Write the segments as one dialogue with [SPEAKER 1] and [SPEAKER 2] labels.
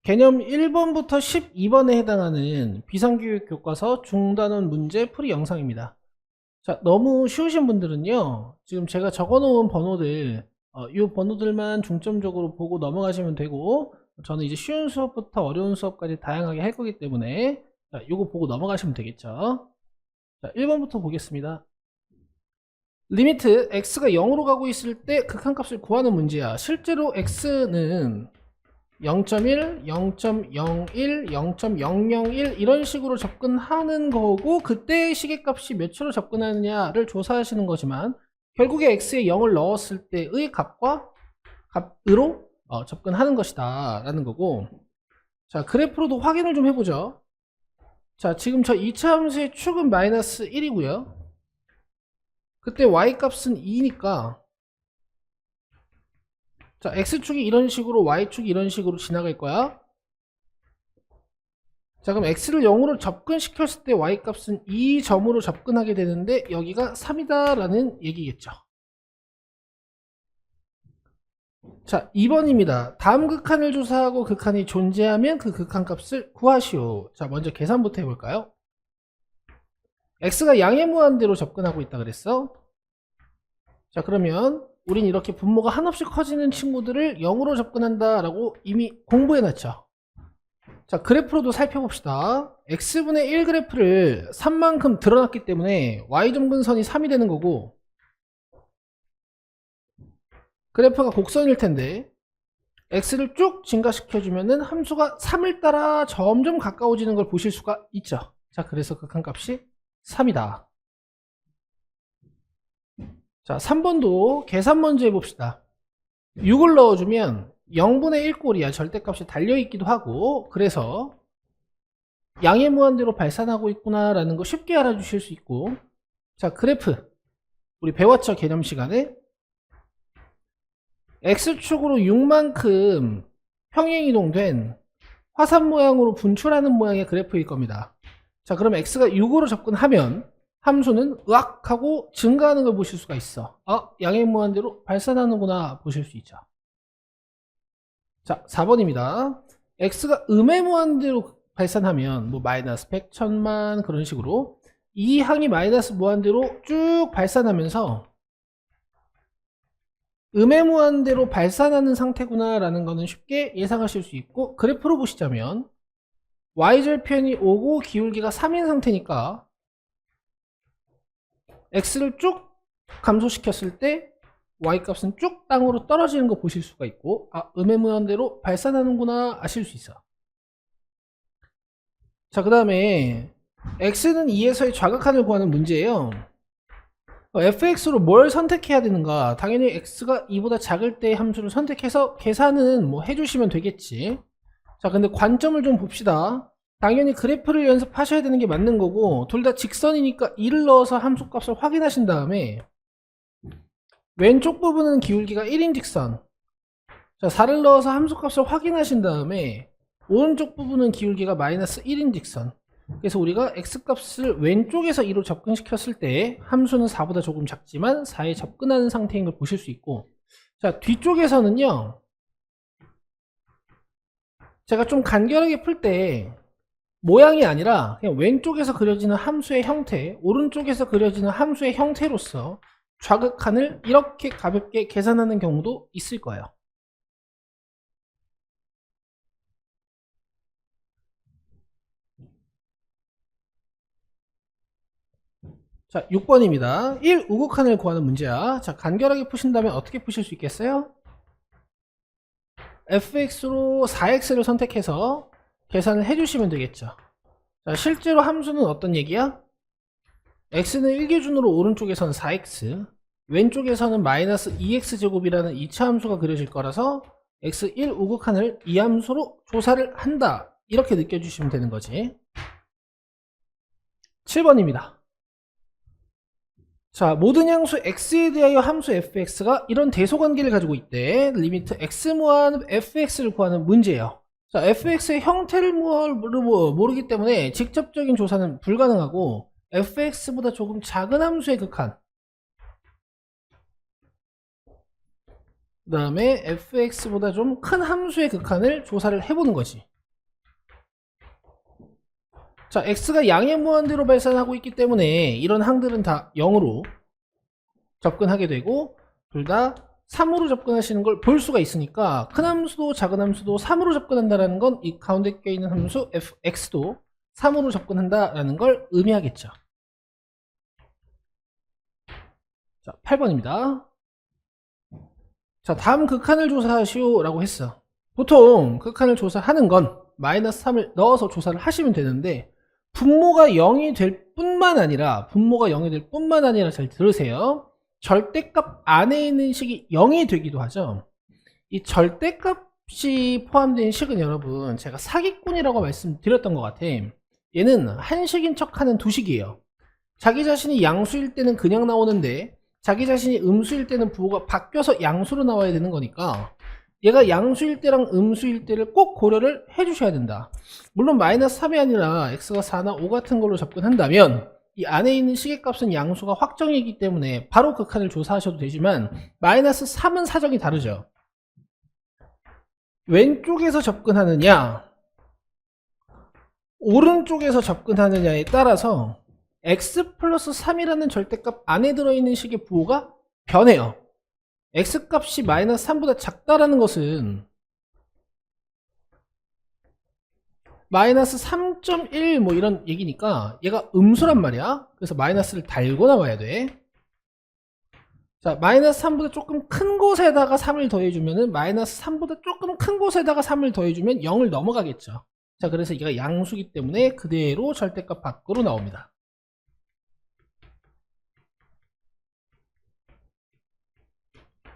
[SPEAKER 1] 개념 1번부터 12번에 해당하는 비상교육 교과서 중단원 문제 풀이 영상입니다. 자, 너무 쉬우신 분들은요, 지금 제가 적어 놓은 번호들, 이 번호들만 중점적으로 보고 넘어가시면 되고, 저는 이제 쉬운 수업부터 어려운 수업까지 다양하게 할 거기 때문에, 자, 이거 보고 넘어가시면 되겠죠. 자, 1번부터 보겠습니다. 리미트 x가 0으로 가고 있을 때 극한값을 구하는 문제야. 실제로 x는 0.1, 0.01, 0.001 이런 식으로 접근하는 거고, 그때 시계값이 몇 초로 접근하느냐를 조사하시는 거지만, 결국에 x에 0을 넣었을 때의 값으로 접근하는 것이다 라는 거고, 자, 그래프로도 확인을 좀 해보죠. 자, 지금 저 2차 함수의 축은 마이너스 1이고요 그때 y값은 2니까, 자, x축이 이런 식으로 y축이 이런 식으로 지나갈 거야. 자, 그럼 x를 0으로 접근시켰을 때 y값은 2점으로 접근하게 되는데 여기가 3이다 라는 얘기겠죠. 자, 2번입니다. 다음 극한을 조사하고 극한이 존재하면 그 극한값을 구하시오. 자, 먼저 계산부터 해볼까요? x가 양의 무한대로 접근하고 있다 그랬어. 자, 그러면 우린 이렇게 분모가 한없이 커지는 친구들을 0으로 접근한다 라고 이미 공부해놨죠. 자, 그래프로도 살펴봅시다. x분의 1 그래프를 3만큼 드러났기 때문에 y점근선이 3이 되는 거고, 그래프가 곡선일 텐데 x를 쭉 증가시켜주면은 함수가 3을 따라 점점 가까워지는 걸 보실 수가 있죠. 자, 그래서 극한값이 3이다. 자, 3번도 계산 먼저 해봅시다. 6을 넣어주면 0분의 1꼴이야. 절대값이 달려있기도 하고, 그래서 양의 무한대로 발산하고 있구나 라는 거 쉽게 알아주실 수 있고, 자, 그래프 우리 배웠죠, 개념 시간에. x축으로 6만큼 평행이동된 화산 모양으로 분출하는 모양의 그래프일 겁니다. 자, 그럼 x가 6으로 접근하면 함수는 으악 하고 증가하는 걸 보실 수가 있어. 양의 무한대로 발산하는구나 보실 수 있죠. 자, 4번입니다. x가 음의 무한대로 발산하면 뭐 마이너스 100, 1000만 그런 식으로 이 항이 마이너스 무한대로 쭉 발산하면서 음의 무한대로 발산하는 상태구나 라는 거는 쉽게 예상하실 수 있고, 그래프로 보시자면 y절편이 5고 기울기가 3인 상태니까 x를 쭉 감소시켰을 때 y값은 쭉 땅으로 떨어지는 거 보실 수가 있고, 음의 무한대로 발산하는구나 아실 수 있어. 자, 그 다음에 x는 2에서의 좌극한을 구하는 문제예요. fx로 뭘 선택해야 되는가? 당연히 x가 2보다 작을 때 함수를 선택해서 계산은 뭐 해주시면 되겠지. 자, 근데 관점을 좀 봅시다. 당연히 그래프를 연습하셔야 되는 게 맞는 거고, 둘 다 직선이니까 2를 넣어서 함수값을 확인하신 다음에 왼쪽 부분은 기울기가 1인 직선, 자, 4를 넣어서 함수값을 확인하신 다음에 오른쪽 부분은 기울기가 마이너스 1인 직선. 그래서 우리가 x값을 왼쪽에서 2로 접근시켰을 때 함수는 4보다 조금 작지만 4에 접근하는 상태인 걸 보실 수 있고, 자, 뒤쪽에서는요, 제가 좀 간결하게 풀 때 모양이 아니라 그냥 왼쪽에서 그려지는 함수의 형태, 오른쪽에서 그려지는 함수의 형태로서 좌극한을 이렇게 가볍게 계산하는 경우도 있을 거예요. 자, 6번입니다. 1 우극한을 구하는 문제야. 자, 간결하게 푸신다면 어떻게 푸실 수 있겠어요? fx로 4x를 선택해서 계산을 해주시면 되겠죠. 자, 실제로 함수는 어떤 얘기야? x는 1기준으로 오른쪽에서는 4x, 왼쪽에서는 마이너스 2x제곱이라는 2차 함수가 그려질 거라서 x1 우극한을 이 함수로 조사를 한다, 이렇게 느껴주시면 되는 거지. 7번입니다. 자, 모든 양수 x에 대하여 함수 fx가 이런 대소관계를 가지고 있대. 리미트 x 무한 fx를 구하는 문제예요. 자, fx의 형태를 모르기 때문에 직접적인 조사는 불가능하고, fx보다 조금 작은 함수의 극한, 그 다음에 fx보다 좀 큰 함수의 극한을 조사를 해보는 거지. 자, x가 양의 무한대로 발산하고 있기 때문에 이런 항들은 다 0으로 접근하게 되고 둘 다 3으로 접근하시는 걸 볼 수가 있으니까 큰 함수도 작은 함수도 3으로 접근한다는 건 이 가운데 껴있는 함수 fx도 3으로 접근한다라는 걸 의미하겠죠. 자, 8번입니다. 자, 다음 극한을 조사하시오 라고 했어. 보통 극한을 조사하는 건 마이너스 3을 넣어서 조사를 하시면 되는데 분모가 0이 될 뿐만 아니라 잘 들으세요. 절대값 안에 있는 식이 0이 되기도 하죠. 이 절대값이 포함된 식은 여러분 제가 사기꾼이라고 말씀드렸던 것 같아. 얘는 한식인 척하는 두식이에요. 자기 자신이 양수일 때는 그냥 나오는데 자기 자신이 음수일 때는 부호가 바뀌어서 양수로 나와야 되는 거니까 얘가 양수일 때랑 음수일 때를 꼭 고려를 해주셔야 된다. 물론 마이너스 3이 아니라 x가 4나 5 같은 걸로 접근한다면 이 안에 있는 시계값은 양수가 확정이기 때문에 바로 극한을 조사하셔도 되지만 마이너스 3은 사정이 다르죠. 왼쪽에서 접근하느냐 오른쪽에서 접근하느냐에 따라서 x 플러스 3이라는 절대값 안에 들어있는 식의 부호가 변해요. x값이 마이너스 3보다 작다라는 것은 마이너스 3.1 뭐 이런 얘기니까 얘가 음수란 말이야. 그래서 마이너스를 달고 나와야 돼. 자, 마이너스 3보다 조금 큰 곳에다가 3을 더해주면은 마이너스 3보다 조금 큰 곳에다가 3을 더해주면 0을 넘어가겠죠. 자, 그래서 얘가 양수기 때문에 그대로 절대값 밖으로 나옵니다.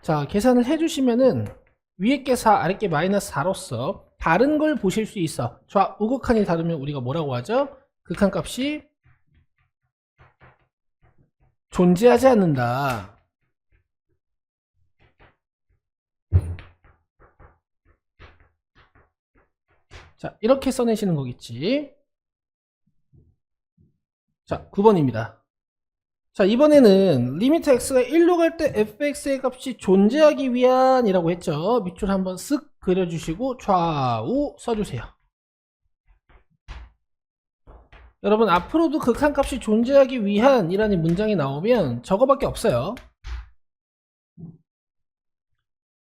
[SPEAKER 1] 자, 계산을 해주시면은 위에 게 4, 아래 게 마이너스 4로서 다른 걸 보실 수 있어. 좌우극한이 다르면 우리가 뭐라고 하죠? 극한값이 존재하지 않는다. 자, 이렇게 써내시는 거겠지. 자, 9번입니다. 자, 이번에는 리미트 x가 1로 갈 때 fx의 값이 존재하기 위한 이라고 했죠. 밑줄 한번 쓱 그려주시고 좌우 써주세요. 여러분 앞으로도 극한값이 존재하기 위한 이라는 문장이 나오면 저거밖에 없어요.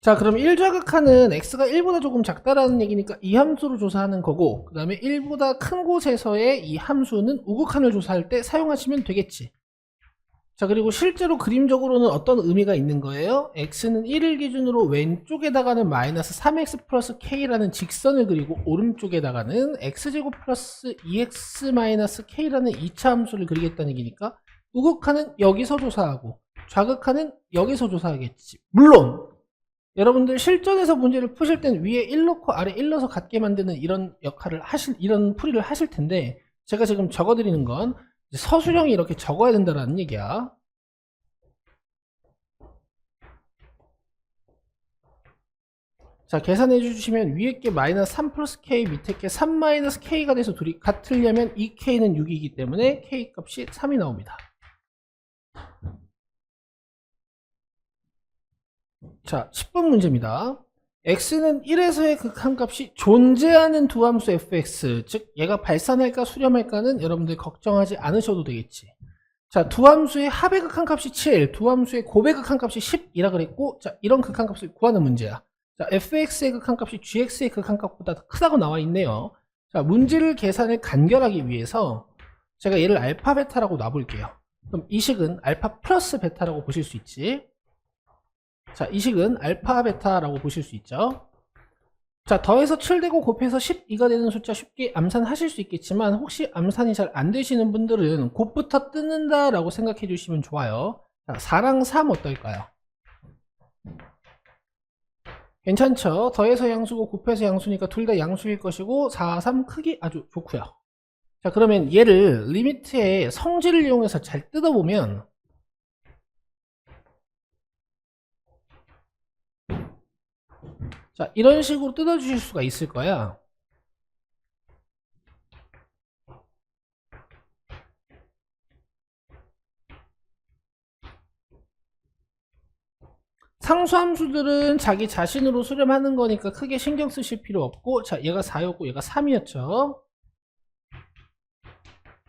[SPEAKER 1] 자, 그럼 1좌극한은 x가 1보다 조금 작다라는 얘기니까 이 함수로 조사하는 거고 그 다음에 1보다 큰 곳에서의 이 함수는 우극한을 조사할 때 사용하시면 되겠지. 자, 그리고 실제로 그림적으로는 어떤 의미가 있는 거예요? x는 1을 기준으로 왼쪽에다가는 마이너스 3x 플러스 k라는 직선을 그리고 오른쪽에다가는 x제곱 플러스 2x 마이너스 k라는 2차 함수를 그리겠다는 얘기니까 우극한은 여기서 조사하고 좌극한은 여기서 조사하겠지. 물론 여러분들 실전에서 문제를 푸실 땐 위에 1 넣고 아래 1 넣어서 같게 만드는 이런 역할을 이런 풀이를 하실 텐데 제가 지금 적어드리는 건 서술형이 이렇게 적어야 된다는 얘기야. 자, 계산해 주시면 위에 게 마이너스 3 플러스 k 밑에 게 3 마이너스 k가 돼서 둘이 같으려면 이 k는 6이기 때문에 k 값이 3이 나옵니다. 자, 10번 문제입니다. x는 1에서의 극한값이 존재하는 두 함수 fx, 즉 얘가 발산할까 수렴할까는 여러분들 걱정하지 않으셔도 되겠지. 자, 두 함수의 합의 극한값이 7, 두 함수의 곱의 극한값이 10이라 그랬고, 자, 이런 극한값을 구하는 문제야. 자, fx의 극한값이 gx의 극한값보다 더 크다고 나와 있네요. 자, 문제를 계산을 간결하기 위해서 제가 얘를 알파 베타라고 놔볼게요. 그럼 이 식은 알파 플러스 베타라고 보실 수 있지. 자, 이 식은 알파 베타라고 보실 수 있죠. 자, 더해서 7되고 곱해서 12가 되는 숫자 쉽게 암산하실 수 있겠지만 혹시 암산이 잘 안 되시는 분들은 곱부터 뜯는다 라고 생각해 주시면 좋아요. 자, 4랑 3 어떨까요? 괜찮죠? 더해서 양수고 곱해서 양수니까 둘 다 양수일 것이고 4, 3 크기 아주 좋고요. 자, 그러면 얘를 리미트의 성질을 이용해서 잘 뜯어보면 자, 이런 식으로 뜯어주실 수가 있을 거야. 상수함수들은 자기 자신으로 수렴하는 거니까 크게 신경 쓰실 필요 없고, 자, 얘가 4였고 얘가 3이었죠.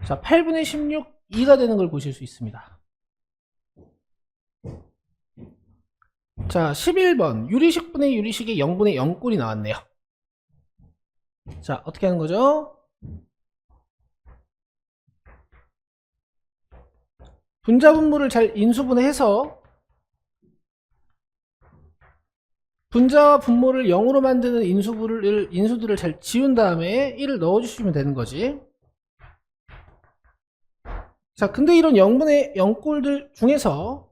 [SPEAKER 1] 자, 8분의 16, 2가 되는 걸 보실 수 있습니다. 자, 11번. 유리식분의 유리식에 0분의 0꼴이 나왔네요. 자, 어떻게 하는 거죠? 분자분모를 잘 인수분해해서 분자와 분모를 0으로 만드는 인수들을 잘 지운 다음에 1을 넣어주시면 되는 거지. 자, 근데 이런 0분의 0꼴들 중에서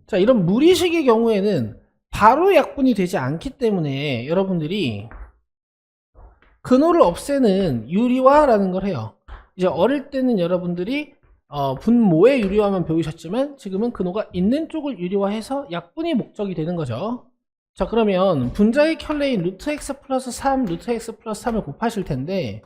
[SPEAKER 1] 자, 이런 무리식의 경우에는 바로 약분이 되지 않기 때문에 여러분들이 근호를 없애는 유리화라는 걸 해요. 이제 어릴 때는 여러분들이 분모의 유리화만 배우셨지만 지금은 근호가 있는 쪽을 유리화해서 약분이 목적이 되는 거죠. 자, 그러면 분자의 켤레인 루트 x 플러스 3, 루트 x 플러스 3을 곱하실 텐데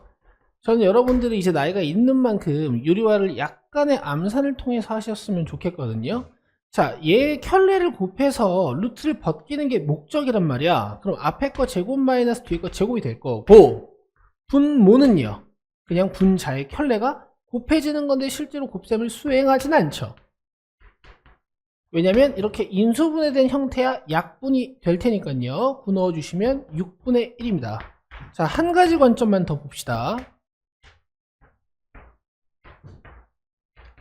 [SPEAKER 1] 저는 여러분들이 이제 나이가 있는 만큼 유리화를 약간의 암산을 통해서 하셨으면 좋겠거든요. 자, 얘 켤레를 곱해서 루트를 벗기는 게 목적이란 말이야. 그럼 앞에 거 제곱 마이너스 뒤에 거 제곱이 될 거고, 분모는요 그냥 분자의 켤레가 곱해지는 건데 실제로 곱셈을 수행하진 않죠. 왜냐면 이렇게 인수분해된 형태야 약분이 될 테니까요. 9 넣어주시면 6분의 1입니다. 자, 한 가지 관점만 더 봅시다.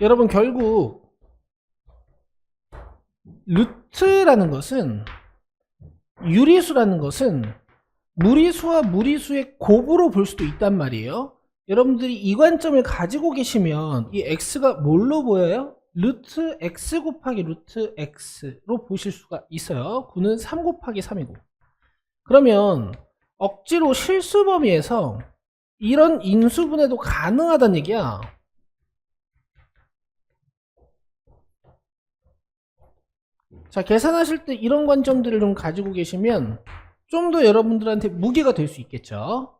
[SPEAKER 1] 여러분, 결국 루트라는 것은, 유리수라는 것은 무리수와 무리수의 곱으로 볼 수도 있단 말이에요. 여러분들이 이 관점을 가지고 계시면 이 x가 뭘로 보여요? 루트 x 곱하기 루트 x로 보실 수가 있어요. 9는 3 곱하기 3이고. 그러면 억지로 실수 범위에서 이런 인수분해도 가능하다는 얘기야. 자, 계산하실 때 이런 관점들을 좀 가지고 계시면 좀 더 여러분들한테 무게가 될 수 있겠죠.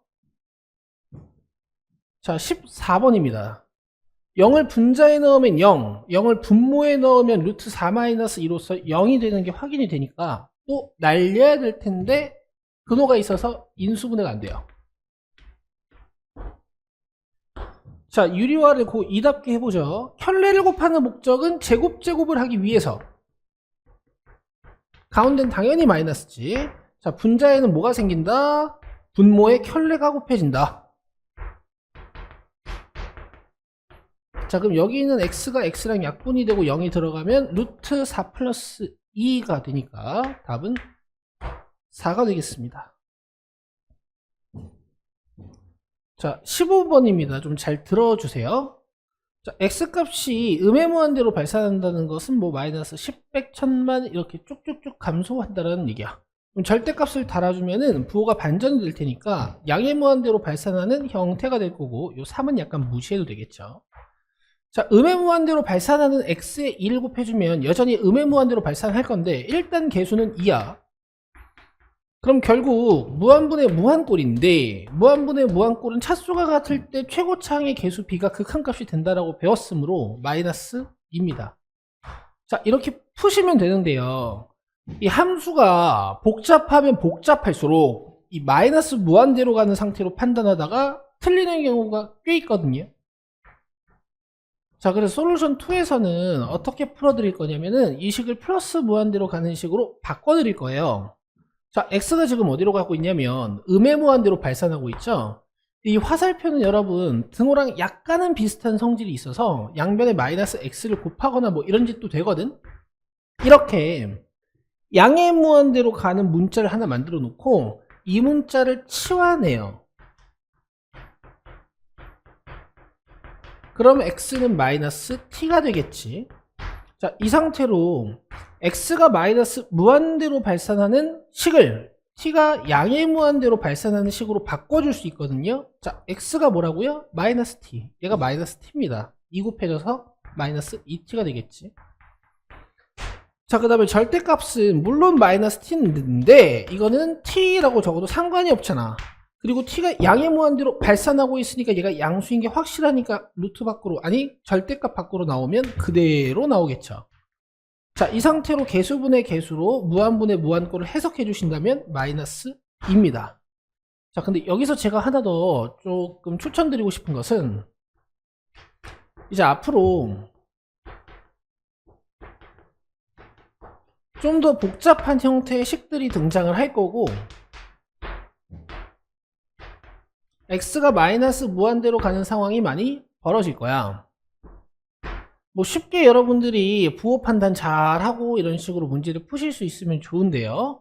[SPEAKER 1] 자, 14번입니다. 0을 분자에 넣으면 0, 0을 분모에 넣으면 루트 4-2로서 0이 되는 게 확인이 되니까 또 날려야 될 텐데 근호가 있어서 인수분해가 안 돼요. 자, 유리화를 이답게 해보죠. 켤레를 곱하는 목적은 제곱을 하기 위해서. 가운데는 당연히 마이너스지. 자, 분자에는 뭐가 생긴다? 분모의 켤레가 곱해진다. 자, 그럼 여기 있는 x가 x랑 약분이 되고 0이 들어가면 루트 4 플러스 2가 되니까 답은 4가 되겠습니다. 자, 15번입니다. 좀 잘 들어주세요. 자, x값이 음의 무한대로 발산한다는 것은 뭐 마이너스 10, 100, 1000만 이렇게 쭉쭉쭉 감소한다는 얘기야. 그럼 절대값을 달아주면은 부호가 반전이 될 테니까 양의 무한대로 발산하는 형태가 될 거고, 요 3은 약간 무시해도 되겠죠. 자, 음의 무한대로 발산하는 x에 2를 곱해주면 여전히 음의 무한대로 발산할 건데 일단 개수는 2야. 그럼 결국 무한분의 무한꼴인데 무한분의 무한꼴은 차수가 같을 때 최고차항의 개수 b가 극한값이 된다라고 배웠으므로 마이너스 2입니다. 자, 이렇게 푸시면 되는데요. 이 함수가 복잡하면 복잡할수록 이 마이너스 무한대로 가는 상태로 판단하다가 틀리는 경우가 꽤 있거든요. 자, 그래서 솔루션 2에서는 어떻게 풀어드릴 거냐면은 이 식을 플러스 무한대로 가는 식으로 바꿔드릴 거예요. 자, x가 지금 어디로 가고 있냐면 음의 무한대로 발산하고 있죠. 이 화살표는 여러분 등호랑 약간은 비슷한 성질이 있어서 양변에 마이너스 x를 곱하거나 뭐 이런 짓도 되거든. 이렇게 양의 무한대로 가는 문자를 하나 만들어 놓고 이 문자를 치환해요. 그럼 x는 마이너스 t가 되겠지. 자, 이 상태로 x가 마이너스 무한대로 발산하는 식을 t가 양의 무한대로 발산하는 식으로 바꿔줄 수 있거든요. 자, x가 뭐라고요? 마이너스 t. 얘가 마이너스 t입니다. 2 곱해져서 마이너스 2t가 되겠지. 자, 그 다음에 절대값은 물론 마이너스 t인데 이거는 t라고 적어도 상관이 없잖아. 그리고 t가 양의 무한대로 발산하고 있으니까 얘가 양수인 게 확실하니까 루트 밖으로, 아니 절대값 밖으로 나오면 그대로 나오겠죠. 자, 이 상태로 개수분의 개수로 무한분의 무한꼴을 해석해 주신다면 마이너스 2입니다. 자, 근데 여기서 제가 하나 더 조금 추천드리고 싶은 것은 이제 앞으로 좀 더 복잡한 형태의 식들이 등장을 할 거고 x가 마이너스 무한대로 가는 상황이 많이 벌어질 거야. 뭐 쉽게 여러분들이 부호 판단 잘하고 이런 식으로 문제를 푸실 수 있으면 좋은데요.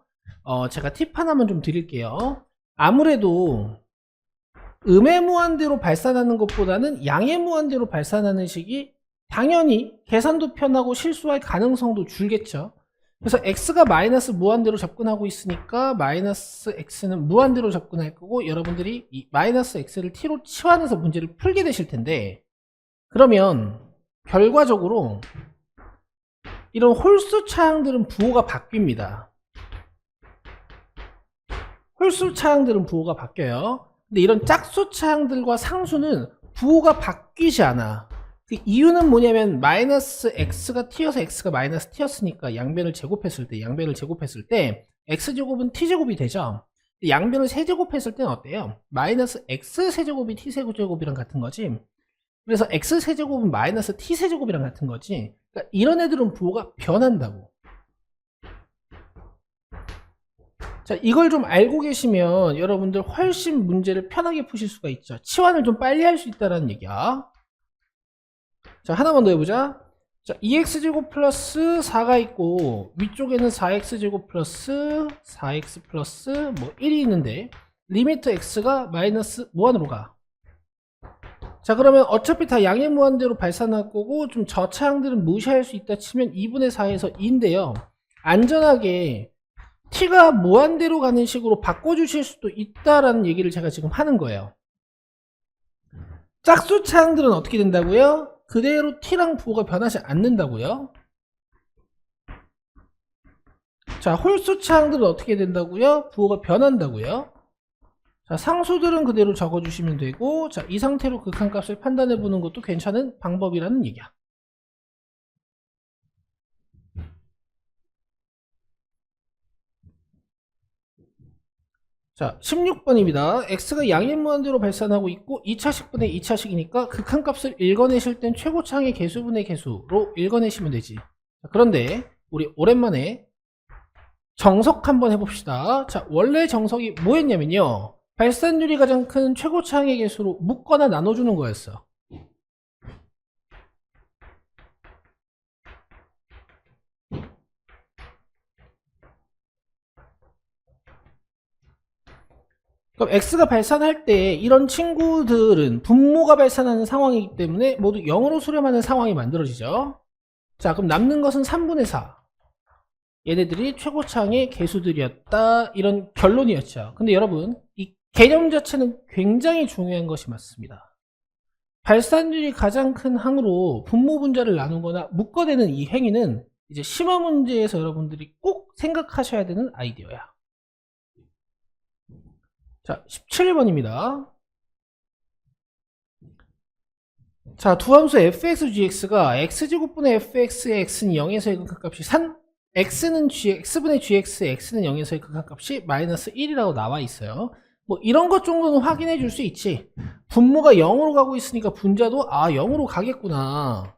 [SPEAKER 1] 제가 팁 하나만 좀 드릴게요. 아무래도 음의 무한대로 발산하는 것보다는 양의 무한대로 발산하는 식이 당연히 계산도 편하고 실수할 가능성도 줄겠죠. 그래서 x가 마이너스 무한대로 접근하고 있으니까 마이너스 x는 무한대로 접근할 거고 여러분들이 이 마이너스 x를 t로 치환해서 문제를 풀게 되실 텐데 그러면 결과적으로 이런 홀수 차항들은 부호가 바뀝니다. 홀수 차항들은 부호가 바뀌어요. 근데 이런 짝수 차항들과 상수는 부호가 바뀌지 않아. 그 이유는 뭐냐면 마이너스 x가 t여서 x가 마이너스 t였으니까 양변을 제곱했을 때 x제곱은 t제곱이 되죠. 양변을 세제곱했을 때는 어때요? 마이너스 x세제곱이 t세제곱이랑 같은 거지. 그래서 x세제곱은 마이너스 t세제곱이랑 같은 거지. 그러니까 이런 애들은 부호가 변한다고. 자, 이걸 좀 알고 계시면 여러분들 훨씬 문제를 편하게 푸실 수가 있죠. 치환을 좀 빨리 할 수 있다는 얘기야. 자, 하나만 더 해보자. 자, 2x제곱 플러스 4가 있고 위쪽에는 4x제곱 플러스 4x 플러스 뭐 1이 있는데 리미트 x가 마이너스 무한으로 가. 자, 그러면 어차피 다 양의 무한대로 발산할 거고 좀 저차항들은 무시할 수 있다 치면 2분의 4에서 2인데요. 안전하게 t가 무한대로 가는 식으로 바꿔주실 수도 있다라는 얘기를 제가 지금 하는 거예요. 짝수 차항들은 어떻게 된다고요? 그대로 t랑 부호가 변하지 않는다고요. 자, 홀수 차항들은 어떻게 된다고요? 부호가 변한다고요. 자, 상수들은 그대로 적어주시면 되고, 자, 이 상태로 극한값을 판단해 보는 것도 괜찮은 방법이라는 얘기야. 자, 16번입니다. x가 양의 무한대로 발산하고 있고 2차식분의 2차식이니까 극한값을 읽어내실 땐 최고차항의 개수분의 개수로 읽어내시면 되지. 자, 그런데 우리 오랜만에 정석 한번 해봅시다. 자, 원래 정석이 뭐였냐면요, 발산율이 가장 큰 최고차항의 개수로 묶거나 나눠주는 거였어. 그럼 x가 발산할 때 이런 친구들은 분모가 발산하는 상황이기 때문에 모두 0으로 수렴하는 상황이 만들어지죠. 자, 그럼 남는 것은 3분의 4. 얘네들이 최고차항의 개수들이었다, 이런 결론이었죠. 근데 여러분, 이 개념 자체는 굉장히 중요한 것이 맞습니다. 발산율이 가장 큰 항으로 분모 분자를 나누거나 묶어내는 이 행위는 이제 심화 문제에서 여러분들이 꼭 생각하셔야 되는 아이디어야. 자, 17번입니다. 자, 두 함수 fx, gx가 x제곱분의 fx의 x는 0에서의 극한값이 3, x는 x분의 gx, x는 0에서의 극한값이 마이너스 1이라고 나와 있어요. 뭐 이런 것 정도는 확인해 줄 수 있지. 분모가 0으로 가고 있으니까 분자도 0으로 가겠구나.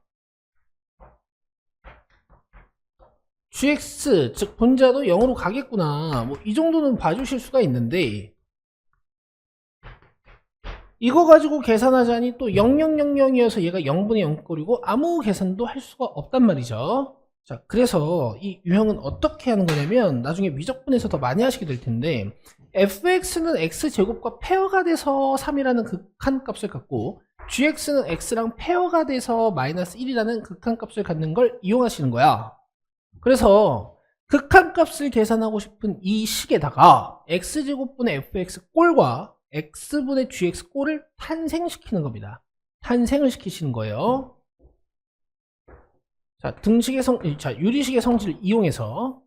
[SPEAKER 1] gx, 즉 분자도 0으로 가겠구나. 뭐 이 정도는 봐주실 수가 있는데 이거 가지고 계산하자니 또 0000이어서 얘가 0분의 0꼴이고 아무 계산도 할 수가 없단 말이죠. 자, 그래서 이 유형은 어떻게 하는 거냐면 나중에 미적분에서 더 많이 하시게 될 텐데 fx는 x제곱과 페어가 돼서 3이라는 극한값을 갖고 gx는 x랑 페어가 돼서 마이너스 1이라는 극한값을 갖는 걸 이용하시는 거야. 그래서 극한값을 계산하고 싶은 이 식에다가 x제곱분의 fx 꼴과 x분의 gx 꼴을 탄생시키는 겁니다. 탄생을 시키시는 거예요. 자, 유리식의 성질을 이용해서.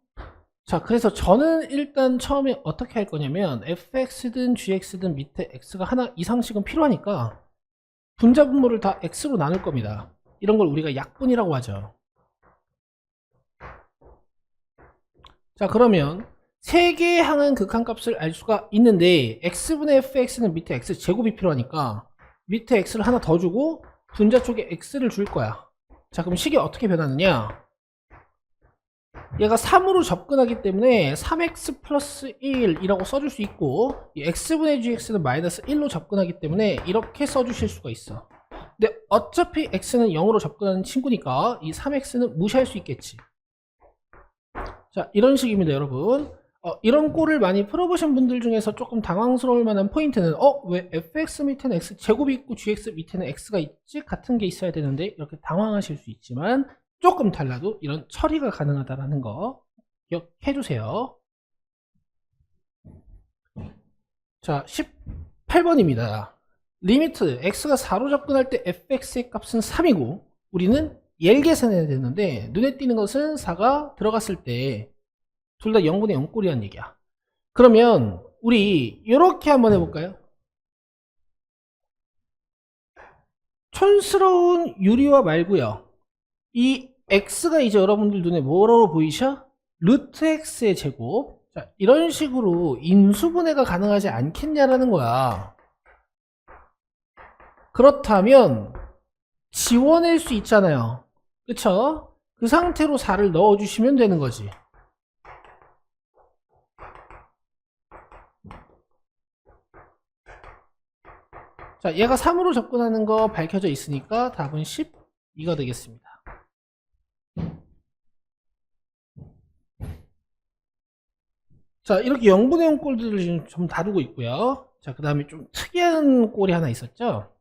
[SPEAKER 1] 자, 그래서 저는 일단 처음에 어떻게 할 거냐면 fx든 gx든 밑에 x가 하나 이상씩은 필요하니까 분자 분모를 다 x로 나눌 겁니다. 이런 걸 우리가 약분이라고 하죠. 자, 그러면 세 개의 항은 극한값을 알 수가 있는데 x분의 fx는 밑에 x 제곱이 필요하니까 밑에 x를 하나 더 주고 분자 쪽에 x를 줄 거야. 자, 그럼 식이 어떻게 변하느냐? 얘가 3으로 접근하기 때문에 3x 플러스 1이라고 써줄 수 있고, 이 x분의 gx는 마이너스 1로 접근하기 때문에 이렇게 써주실 수가 있어. 근데 어차피 x는 0으로 접근하는 친구니까 이 3x는 무시할 수 있겠지. 자, 이런 식입니다, 여러분. 이런 꼴을 많이 풀어보신 분들 중에서 조금 당황스러울 만한 포인트는 왜 fx 밑에는 x 제곱이 있고 gx 밑에는 x가 있지? 같은 게 있어야 되는데, 이렇게 당황하실 수 있지만 조금 달라도 이런 처리가 가능하다는 거 기억해 주세요. 자, 18번입니다. 리미트 x가 4로 접근할 때 fx의 값은 3이고 우리는 얘를 계산해야 되는데 눈에 띄는 것은 4가 들어갔을 때 둘 다 0분의 0꼴이란 얘기야. 그러면 우리 이렇게 한번 해볼까요? 촌스러운 유리화 말고요, 이 x가 이제 여러분들 눈에 뭐라고 보이셔? 루트 x의 제곱. 자, 이런 식으로 인수분해가 가능하지 않겠냐라는 거야. 그렇다면 지워낼 수 있잖아요, 그쵸? 그 상태로 4를 넣어주시면 되는 거지. 자, 얘가 3으로 접근하는 거 밝혀져 있으니까 답은 12가 되겠습니다. 자, 이렇게 0분의 0 꼴들을 지금 좀 다루고 있고요. 자, 그 다음에 좀 특이한 꼴이 하나 있었죠.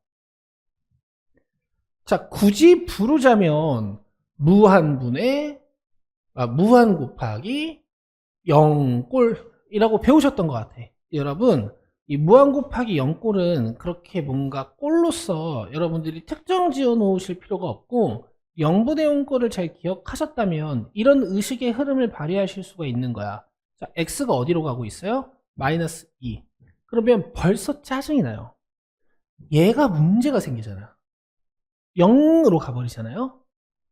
[SPEAKER 1] 자, 굳이 부르자면 무한 곱하기 0꼴이라고 배우셨던 것 같아. 여러분, 이 무한 곱하기 0꼴은 그렇게 뭔가 꼴로서 여러분들이 특정 지어 놓으실 필요가 없고, 0분의 0꼴을 잘 기억하셨다면 이런 의식의 흐름을 발휘하실 수가 있는 거야. 자, x가 어디로 가고 있어요? 마이너스 2. 그러면 벌써 짜증이 나요. 얘가 문제가 생기잖아. 0으로 가버리잖아요.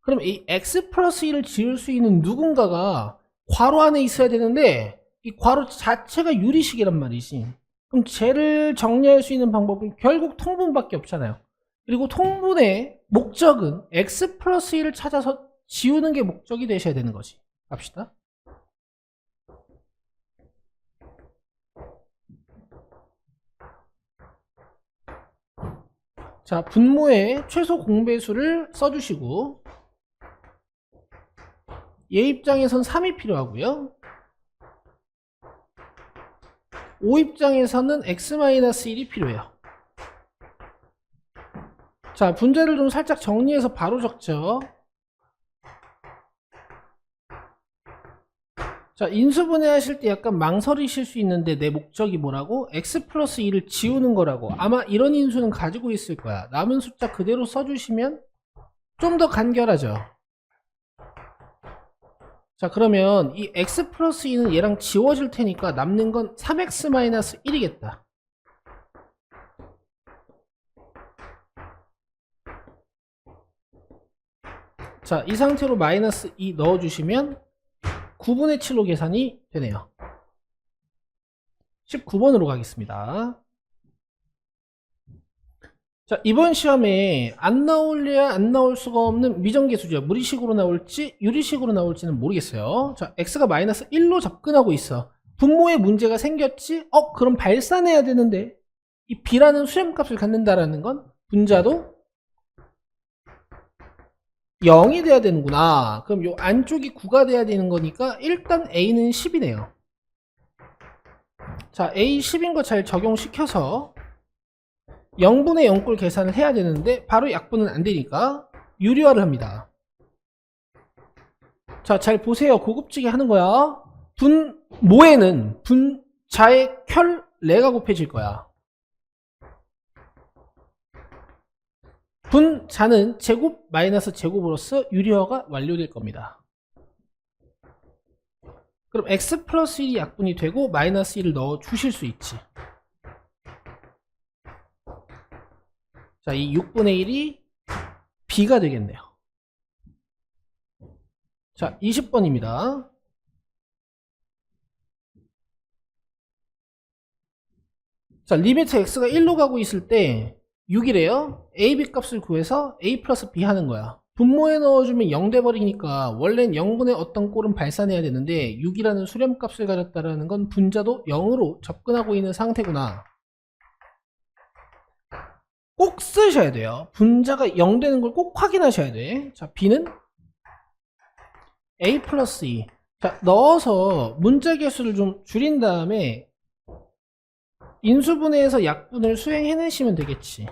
[SPEAKER 1] 그럼 이 x 플러스 1을 지을 수 있는 누군가가 괄호 안에 있어야 되는데 이 괄호 자체가 유리식이란 말이지. 그럼 쟤를 정리할 수 있는 방법은 결국 통분밖에 없잖아요. 그리고 통분의 목적은 x 플러스 1을 찾아서 지우는 게 목적이 되셔야 되는 거지. 갑시다. 자, 분모의 최소 공배수를 써주시고, 얘 입장에선 3이 필요하고요, 5 입장에서는 x-1이 필요해요. 자, 분자를 좀 살짝 정리해서 바로 적죠. 자, 인수분해 하실 때 약간 망설이실 수 있는데 내 목적이 뭐라고? x 플러스 2를 지우는 거라고. 아마 이런 인수는 가지고 있을 거야. 남은 숫자 그대로 써주시면 좀 더 간결하죠. 자, 그러면 이 x 플러스 2는 얘랑 지워질 테니까 남는 건 3x-1이겠다. 자, 이 상태로 마이너스 2 넣어주시면 9분의 7로 계산이 되네요. 19번으로 가겠습니다. 자, 이번 시험에 안 나올래야 안 나올 수가 없는 미정계수죠. 무리식으로 나올지 유리식으로 나올지는 모르겠어요. 자, x가 마이너스 1로 접근하고 있어. 분모에 문제가 생겼지? 그럼 발산해야 되는데 이 b라는 수렴값을 갖는다라는 건 분자도 0이 돼야 되는구나. 그럼 요 안쪽이 9가 돼야 되는 거니까 일단 a는 10이네요. 자, a 10인 거 잘 적용시켜서 0분의 0꼴 계산을 해야 되는데 바로 약분은 안 되니까 유리화를 합니다. 자, 잘 보세요. 고급지게 하는 거야. 분모에는 분자의 켤레가 곱해질 거야. 분자는 제곱 마이너스 제곱으로서 유리화가 완료될 겁니다. 그럼 x 플러스 1이 약분이 되고 마이너스 1을 넣어 주실 수 있지. 자, 이 6분의 1이 b가 되겠네요. 자, 20번입니다. 자, 리미트 x가 1로 가고 있을 때 6이래요. a, b 값을 구해서 a 플러스 b 하는 거야. 분모에 넣어주면 0 돼버리니까 원래는 0분의 어떤 꼴은 발산해야 되는데 6이라는 수렴값을 가졌다는 건 분자도 0으로 접근하고 있는 상태구나. 꼭 쓰셔야 돼요. 분자가 0 되는 걸 꼭 확인하셔야 돼. 자, b는 a 플러스 2. 자, 넣어서 문자 개수를 좀 줄인 다음에 인수분해해서 약분을 수행해내시면 되겠지.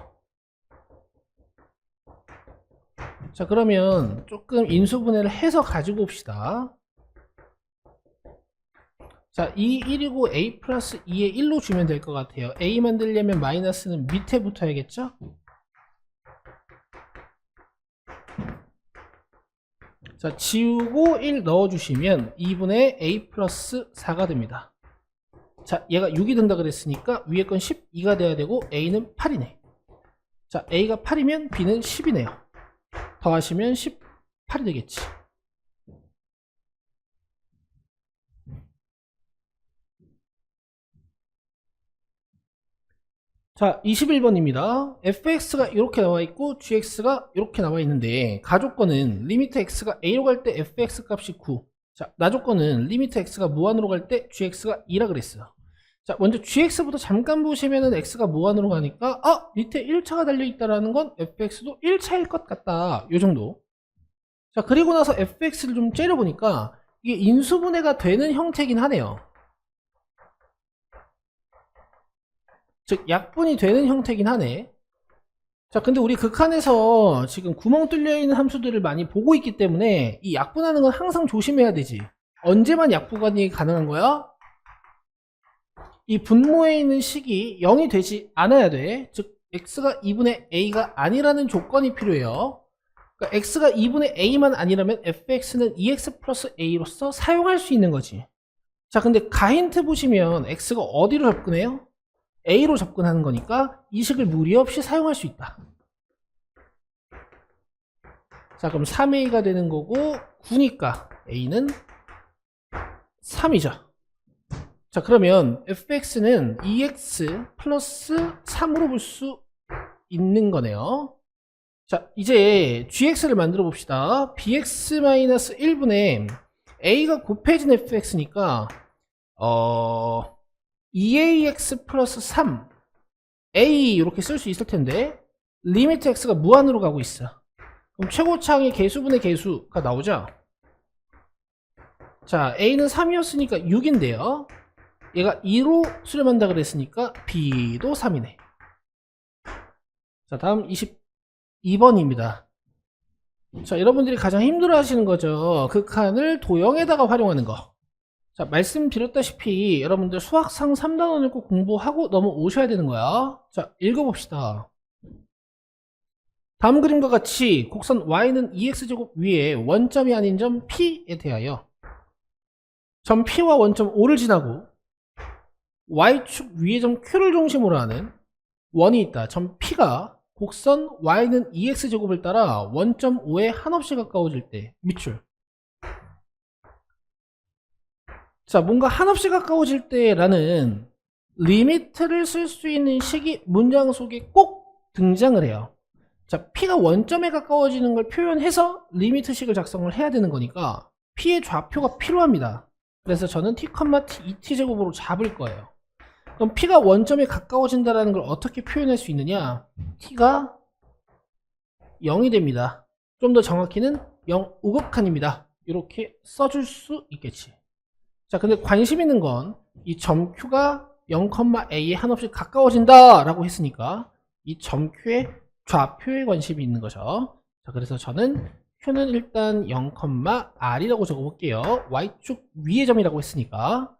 [SPEAKER 1] 자, 그러면 조금 인수분해를 해서 가지고 옵시다. 자, 이 1이고 a 플러스 2에 1로 주면 될 것 같아요. a 만들려면 마이너스는 밑에 붙어야겠죠? 자, 지우고 1 넣어주시면 2분의 a 플러스 4가 됩니다. 자, 얘가 6이 된다 그랬으니까 위에 건 12가 돼야 되고 a는 8이네. 자, a가 8이면 b는 10이네요. 더하시면 18이 되겠지. 자, 21번입니다. fx가 이렇게 나와 있고 gx가 이렇게 나와 있는데 가조건은 리미트 x가 a로 갈 때 fx 값이 9. 자, 나조건은 리미트 x가 무한으로 갈 때 gx가 2라 그랬어요. 자, 먼저 gx부터 잠깐 보시면은 x가 무한으로 가니까 밑에 1차가 달려있다라는 건 fx도 1차일 것 같다. 요 정도. 자, 그리고 나서 fx를 좀 째려보니까 이게 인수분해가 되는 형태긴 하네요. 즉 약분이 되는 형태긴 하네. 자, 근데 우리 극한에서 지금 구멍 뚫려 있는 함수들을 많이 보고 있기 때문에 이 약분하는 건 항상 조심해야 되지. 언제만 약분이 가능한 거야? 이 분모에 있는 식이 0이 되지 않아야 돼. 즉 x가 2분의 a가 아니라는 조건이 필요해요. 그러니까 x가 2분의 a만 아니라면 fx는 2x 플러스 a로서 사용할 수 있는 거지. 자, 근데 가힌트 보시면 x가 어디로 접근해요? a로 접근하는 거니까 이 식을 무리 없이 사용할 수 있다. 자, 그럼 3a가 되는 거고 9니까 a는 3이죠. 자, 그러면 fx는 2x 플러스 3으로 볼 수 있는 거네요. 자, 이제 gx를 만들어 봅시다. bx-1분의 a가 곱해진 fx니까 2ax 플러스 3 a 이렇게 쓸 수 있을 텐데 리미트 x가 무한으로 가고 있어. 그럼 최고차항의 개수분의 개수가 나오죠. 자, a는 3이었으니까 6인데요. 얘가 2로 수렴한다 그랬으니까 b도 3이네. 자, 다음 22번입니다. 자, 여러분들이 가장 힘들어 하시는 거죠. 극한을 도형에다가 활용하는 거. 자, 말씀드렸다시피 여러분들 수학상 3단원을 꼭 공부하고 넘어오셔야 되는 거야. 자, 읽어봅시다. 다음 그림과 같이 곡선 y는 2x제곱 위에 원점이 아닌 점 P에 대하여 점 P와 원점 O를 지나고 y축 위의 점 Q를 중심으로 하는 원이 있다. 점 P가 곡선 y는 2x제곱을 따라 원점 O에 한없이 가까워질 때 밑줄. 자, 뭔가 한없이 가까워질 때라는 리미트를 쓸 수 있는 식이 문장 속에 꼭 등장을 해요. 자, P가 원점에 가까워지는 걸 표현해서 리미트식을 작성을 해야 되는 거니까 P의 좌표가 필요합니다. 그래서 저는 t, t, 2t제곱으로 잡을 거예요. 그럼 P가 원점에 가까워진다는 걸 어떻게 표현할 수 있느냐? T가 0이 됩니다. 좀 더 정확히는 0 우극한입니다. 이렇게 써줄 수 있겠지. 자, 근데 관심 있는 건 이 점 Q가 0,a에 한없이 가까워진다 라고 했으니까 이 점 Q의 좌표에 관심이 있는 거죠. 자, 그래서 저는 Q는 일단 0,r이라고 적어볼게요. Y축 위의 점이라고 했으니까.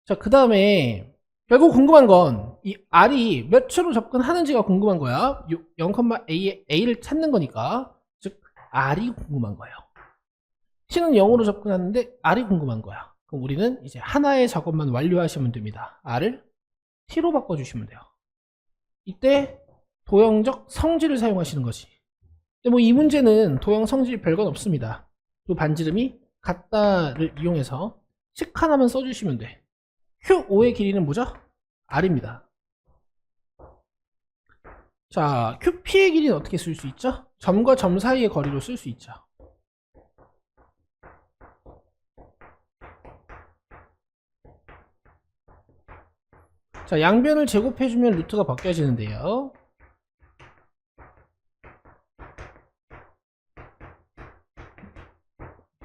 [SPEAKER 1] 자, 그 다음에 결국 궁금한 건 이 r이 몇 초로 접근하는지가 궁금한 거야. 0,a에 a를 찾는 거니까. 즉 r이 궁금한 거예요. t는 0으로 접근하는데 r이 궁금한 거야. 그럼 우리는 이제 하나의 작업만 완료하시면 됩니다. r을 t로 바꿔주시면 돼요. 이때 도형적 성질을 사용하시는 거지. 근데 뭐 이 문제는 도형 성질 별건 없습니다. 또 반지름이 같다를 이용해서 식 하나만 써주시면 돼. Q5의 길이는 뭐죠? r입니다. 자, QP의 길이는 어떻게 쓸 수 있죠? 점과 점 사이의 거리로 쓸 수 있죠. 자, 양변을 제곱해주면 루트가 벗겨지는데요.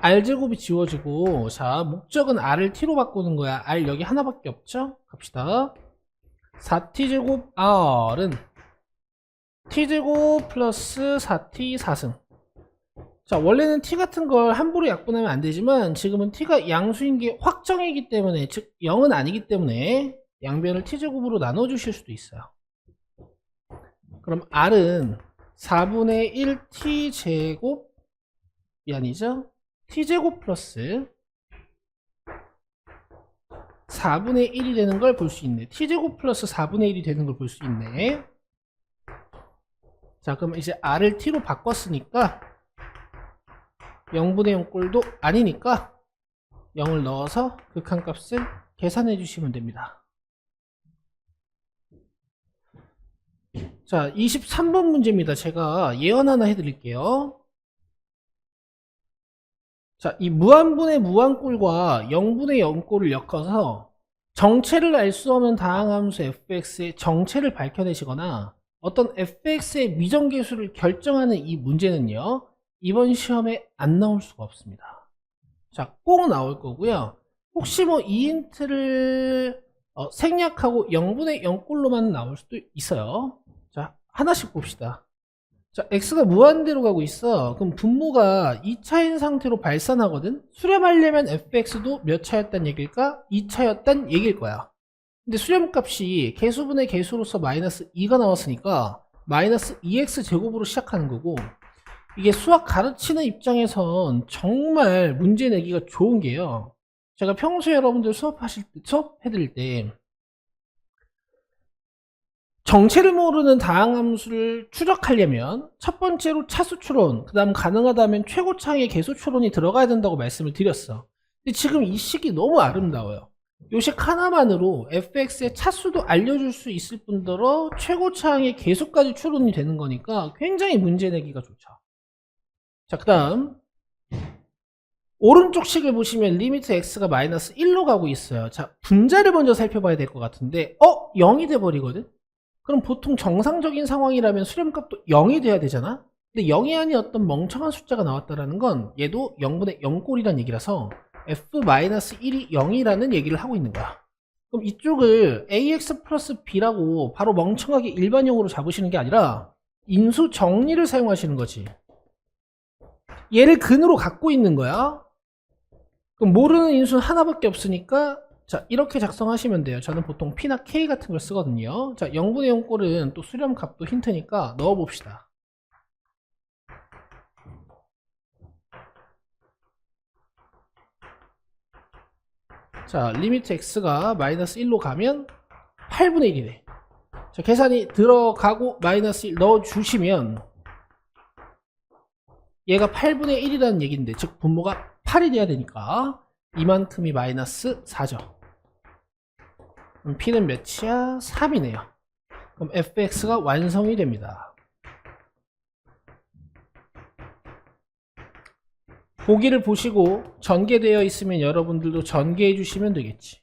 [SPEAKER 1] R제곱이 지워지고, 자, 목적은 R을 T로 바꾸는 거야. R 여기 하나밖에 없죠? 갑시다. 4T제곱 R은 T제곱 플러스 4T 4승. 자, 원래는 T 같은 걸 함부로 약분하면 안 되지만, 지금은 T가 양수인 게 확정이기 때문에, 즉 0은 아니기 때문에 양변을 T제곱으로 나눠주실 수도 있어요. 그럼 R은 4분의 1 T제곱이 아니죠? T제곱 플러스 4분의 1이 되는 걸 볼 수 있네. T제곱 플러스 4분의 1이 되는 걸 볼 수 있네. 자, 그럼 이제 R을 T로 바꿨으니까 0분의 0 꼴도 아니니까 0을 넣어서 극한값을 계산해 주시면 됩니다. 자, 23번 문제입니다. 제가 예언 하나 해드릴게요. 자, 이 무한분의 무한꼴과 0분의 0꼴을 엮어서 정체를 알 수 없는 다항함수 fx의 정체를 밝혀내시거나 어떤 fx의 미정계수를 결정하는 이 문제는요, 이번 시험에 안 나올 수가 없습니다. 자, 꼭 나올 거고요. 혹시 뭐 이 힌트를 생략하고 0분의 0꼴로만 나올 수도 있어요. 자, 하나씩 봅시다. 자, x가 무한대로 가고 있어. 그럼 분모가 2차인 상태로 발산하거든. 수렴하려면 fx도 몇 차였단 얘기일까? 2차였단 얘기일 거야. 근데 수렴값이 개수분의 개수로서 마이너스 2가 나왔으니까 마이너스 2x 제곱으로 시작하는 거고, 이게 수학 가르치는 입장에선 정말 문제 내기가 좋은 게요, 제가 평소에 여러분들 수업해드릴 때 정체를 모르는 다항함수를 추적하려면 첫 번째로 차수 추론, 그 다음 가능하다면 최고차의 개수 추론이 들어가야 된다고 말씀을 드렸어. 근데 지금 이 식이 너무 아름다워요. 이 식 하나만으로 fx의 차수도 알려줄 수 있을 뿐더러 최고차의 개수까지 추론이 되는 거니까 굉장히 문제 내기가 좋죠. 자, 그 다음 오른쪽 식을 보시면 리미트 x가 마이너스 1로 가고 있어요. 자, 분자를 먼저 살펴봐야 될 것 같은데 0이 돼버리거든? 그럼 보통 정상적인 상황이라면 수렴값도 0이 돼야 되잖아? 근데 0이 아닌 어떤 멍청한 숫자가 나왔다는 건 얘도 0분의 0꼴이란 얘기라서 f-1이 0이라는 얘기를 하고 있는 거야. 그럼 이쪽을 ax 플러스 b라고 바로 멍청하게 일반형으로 잡으시는 게 아니라 인수 정리를 사용하시는 거지. 얘를 근으로 갖고 있는 거야. 그럼 모르는 인수는 하나밖에 없으니까 자, 이렇게 작성하시면 돼요. 저는 보통 P나 K 같은 걸 쓰거든요. 자, 0분의 0꼴은 또 수렴값도 힌트니까 넣어봅시다. 자, 리미트 x가 마이너스 1로 가면 8분의 1이 돼. 자, 계산이 들어가고 마이너스 1 넣어주시면 얘가 8분의 1이라는 얘기인데, 즉 분모가 8이 돼야 되니까 이만큼이 마이너스 4죠. 그럼 P는 몇이야? 3이네요. 그럼 fx가 완성이 됩니다. 보기를 보시고 전개되어 있으면 여러분들도 전개해 주시면 되겠지.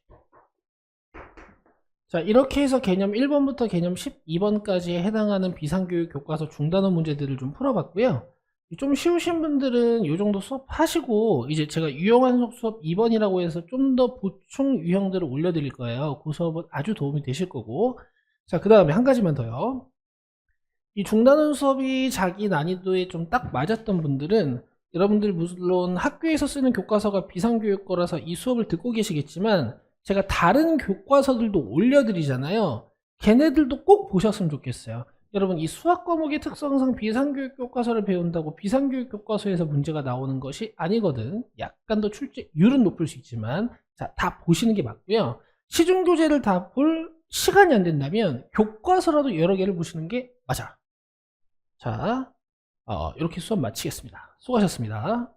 [SPEAKER 1] 자, 이렇게 해서 개념 1번부터 개념 12번까지에 해당하는 비상교육 교과서 중단원 문제들을 좀 풀어봤고요. 좀 쉬우신 분들은 이 정도 수업 하시고, 이제 제가 유형환속 수업 2번이라고 해서 좀 더 보충 유형들을 올려드릴 거예요. 그 수업은 아주 도움이 되실 거고. 자, 그 다음에 한 가지만 더요. 이 중단원 수업이 자기 난이도에 좀 딱 맞았던 분들은, 여러분들 물론 학교에서 쓰는 교과서가 비상교육거라서 이 수업을 듣고 계시겠지만, 제가 다른 교과서들도 올려드리잖아요. 걔네들도 꼭 보셨으면 좋겠어요. 여러분, 이 수학 과목의 특성상 비상교육 교과서를 배운다고 비상교육 교과서에서 문제가 나오는 것이 아니거든. 약간 더 출제율은 높을 수 있지만, 자, 다 보시는 게 맞고요. 시중교재를 다 볼 시간이 안 된다면 교과서라도 여러 개를 보시는 게 맞아. 자, 이렇게 수업 마치겠습니다. 수고하셨습니다.